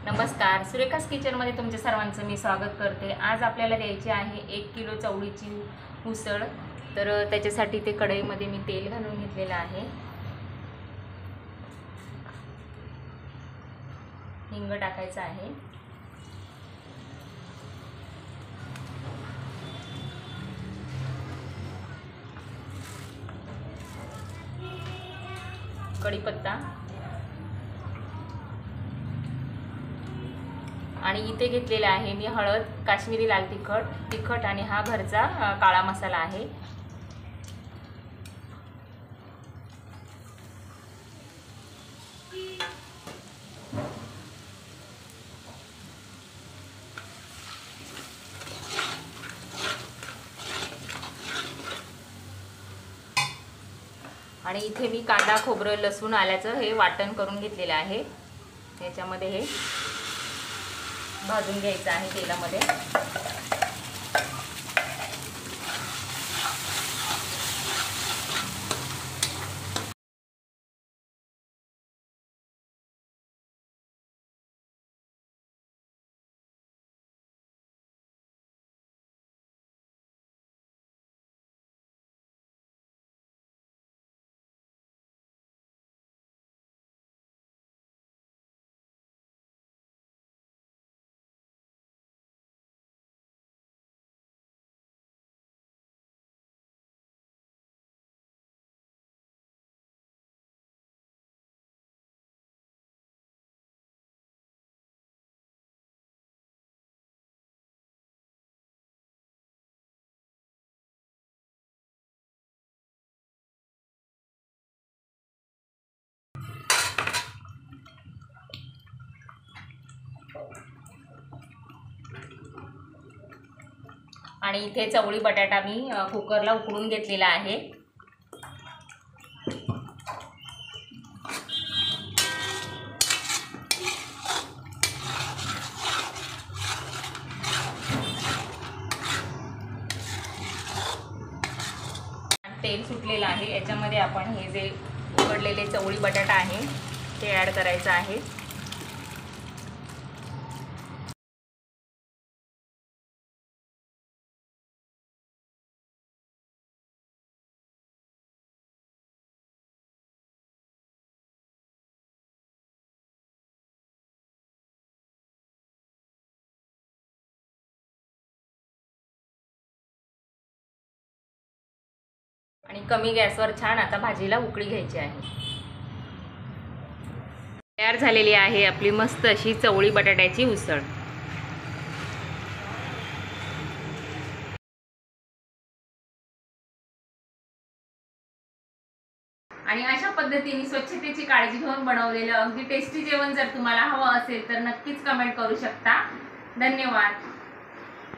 नमस्कार, सुरेखास किचनमध्ये तुमच्या सर्वांचं मी स्वागत करते। आज आपल्याला द्यायची आहे 1 किलो चवळीची उसळ। तर त्याच्यासाठी ते कढईमध्ये मी तेल घालून घेतलेलं आहे। हिंग टाकायचं आहे। कढीपत्ता आणि इथे घेतलेला आहे मी हळद, काश्मीरी लाल तिखट आणि हा घरचा काळा मसाला आहे। आणि इथे मी कांदा, खोबरं, लसूण, आल्याचं हे वाटण करून घेतलेलं आहे। याच्यामध्ये हे भाजून घ्यायचं आहे तेलामध्ये। आणि इथे चवळी बटाटा मी कुकरला उकडून घेतलेला आहे। तेल सुटलेलं आहे। याच्यामध्ये आपण हे जे उकडलेले चवळी बटाटा आहे ते ॲड करायचं आहे। आणि कमी गॅसवर छान आता भाजीला उकळी घ्यायची आहे। तयार झालेली आहे आपली मस्त अशी चवळी बटाट्याची उसळ। आणि अशा पद्धतीने स्वच्छतेची काळजी घेऊन बनवलेलं अगदी टेस्टी जेवण जर तुम्हाला हवं असेल तर नक्कीच कमेंट करू शकता। धन्यवाद।